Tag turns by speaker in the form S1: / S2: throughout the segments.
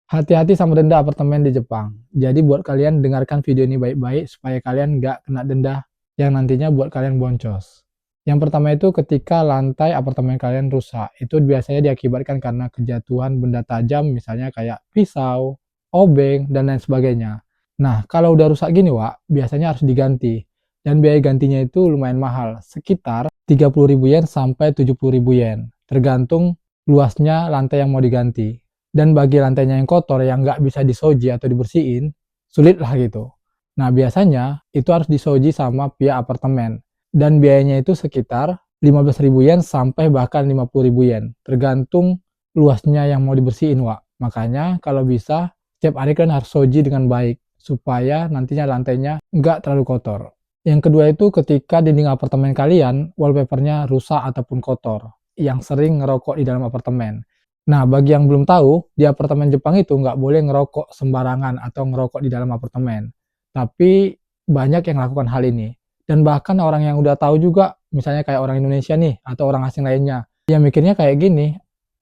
S1: Hati-hati sama denda apartemen di Jepang. Jadi buat kalian dengarkan video ini baik-baik supaya kalian nggak kena denda yang nantinya buat kalian boncos. Yang pertama itu ketika lantai apartemen kalian rusak. Itu biasanya diakibatkan karena kejatuhan benda tajam misalnya kayak pisau, obeng, dan lain sebagainya. Nah, kalau udah rusak gini, Wak, biasanya harus diganti. Dan biaya gantinya itu lumayan mahal, sekitar 30.000 yen sampai 70.000 yen, tergantung luasnya lantai yang mau diganti. Dan bagi lantainya yang kotor yang nggak bisa disoji atau dibersihin, sulit lah gitu. Nah, biasanya itu harus disoji sama pihak apartemen. Dan biayanya itu sekitar 15.000 yen sampai bahkan 50.000 yen. Tergantung luasnya yang mau dibersihin, Wak. Makanya kalau bisa, setiap hari kalian harus soji dengan baik. Supaya nantinya lantainya nggak terlalu kotor. Yang kedua itu ketika dinding apartemen kalian, wallpapernya rusak ataupun kotor. Yang sering ngerokok di dalam apartemen. Nah, bagi yang belum tahu, di apartemen Jepang itu nggak boleh ngerokok sembarangan atau ngerokok di dalam apartemen. Tapi banyak yang melakukan hal ini. Dan bahkan orang yang udah tahu juga, misalnya kayak orang Indonesia nih, atau orang asing lainnya, yang mikirnya kayak gini,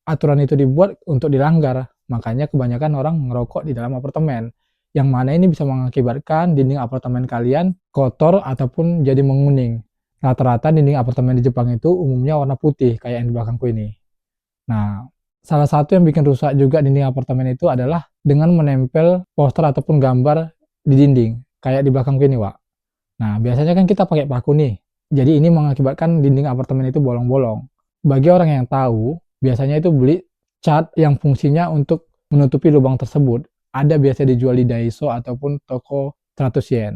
S1: aturan itu dibuat untuk dilanggar. Makanya kebanyakan orang ngerokok di dalam apartemen. Yang mana ini bisa mengakibatkan dinding apartemen kalian kotor ataupun jadi menguning. Rata-rata dinding apartemen di Jepang itu umumnya warna putih, kayak yang di belakangku ini. Nah, salah satu yang bikin rusak juga dinding apartemen itu adalah dengan menempel poster ataupun gambar di dinding, kayak di belakang ini, Wak. Nah, biasanya kan kita pakai paku nih. Jadi ini mengakibatkan dinding apartemen itu bolong-bolong. Bagi orang yang tahu, biasanya itu beli cat yang fungsinya untuk menutupi lubang tersebut. Ada biasa dijual di Daiso ataupun toko 100 yen.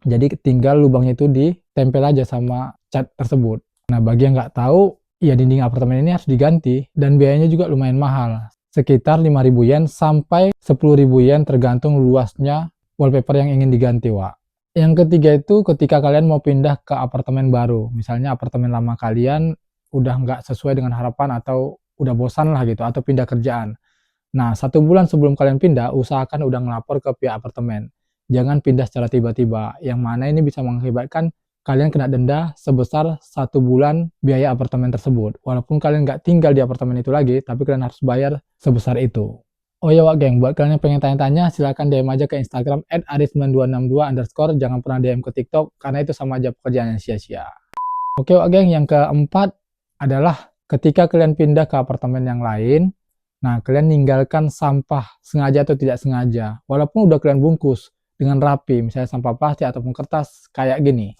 S1: Jadi tinggal lubangnya itu ditempel aja sama cat tersebut. Nah, bagi yang nggak tahu, ya dinding apartemen ini harus diganti dan biayanya juga lumayan mahal. Sekitar 5.000 yen sampai 10.000 yen tergantung luasnya wallpaper yang ingin diganti, Wak. Yang ketiga itu ketika kalian mau pindah ke apartemen baru. Misalnya apartemen lama kalian udah nggak sesuai dengan harapan atau udah bosan lah gitu, atau pindah kerjaan. Nah, 1 bulan sebelum kalian pindah, usahakan udah ngelapor ke pihak apartemen. Jangan pindah secara tiba-tiba, yang mana ini bisa mengakibatkan kalian kena denda sebesar 1 bulan biaya apartemen tersebut. Walaupun kalian nggak tinggal di apartemen itu lagi, tapi kalian harus bayar sebesar itu. Oh ya, Wak geng, buat kalian yang pengen tanya-tanya, silahkan DM aja ke Instagram @aris9262_. Jangan pernah DM ke TikTok, karena itu sama aja pekerjaan yang sia-sia. Oke, Wak geng, yang keempat adalah ketika kalian pindah ke apartemen yang lain, nah kalian ninggalkan sampah sengaja atau tidak sengaja, walaupun udah kalian bungkus dengan rapi, misalnya sampah plastik ataupun kertas kayak gini.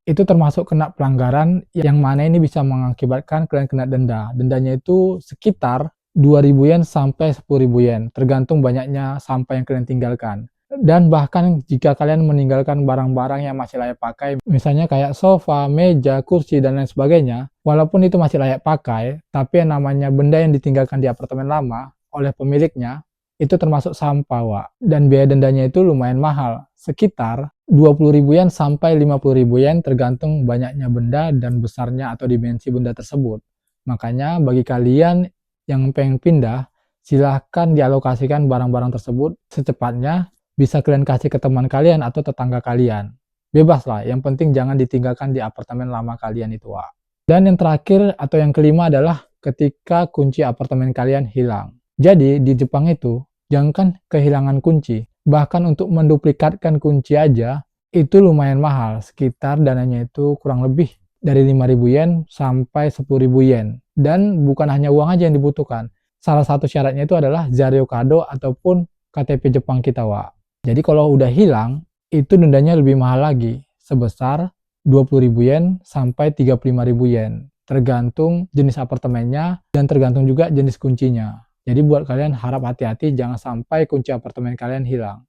S1: Itu termasuk kena pelanggaran yang mana ini bisa mengakibatkan kalian kena denda. Dendanya itu sekitar 2.000 yen sampai 10.000 yen, tergantung banyaknya sampah yang kalian tinggalkan. Dan bahkan jika kalian meninggalkan barang-barang yang masih layak pakai, misalnya kayak sofa, meja, kursi, dan lain sebagainya, walaupun itu masih layak pakai, tapi yang namanya benda yang ditinggalkan di apartemen lama oleh pemiliknya, itu termasuk sampah, Wak. Dan biaya dendanya itu lumayan mahal, sekitar 20.000 yen sampai 50.000 yen tergantung banyaknya benda dan besarnya atau dimensi benda tersebut. Makanya bagi kalian yang pengen pindah, silahkan dialokasikan barang-barang tersebut secepatnya, bisa kalian kasih ke teman kalian atau tetangga kalian. Bebas lah, yang penting jangan ditinggalkan di apartemen lama kalian itu, Wak. Dan yang terakhir atau yang kelima adalah ketika kunci apartemen kalian hilang. Jadi di Jepang itu, jangan kehilangan kunci. Bahkan untuk menduplikatkan kunci aja, itu lumayan mahal. Sekitar dananya itu kurang lebih dari 5.000 yen sampai 10.000 yen. Dan bukan hanya uang aja yang dibutuhkan. Salah satu syaratnya itu adalah Zario Kado ataupun KTP Jepang kita, Wak. Jadi kalau udah hilang, itu dendanya lebih mahal lagi. Sebesar 20.000 yen sampai 35.000 yen. Tergantung jenis apartemennya dan tergantung juga jenis kuncinya. Jadi buat kalian harap hati-hati jangan sampai kunci apartemen kalian hilang.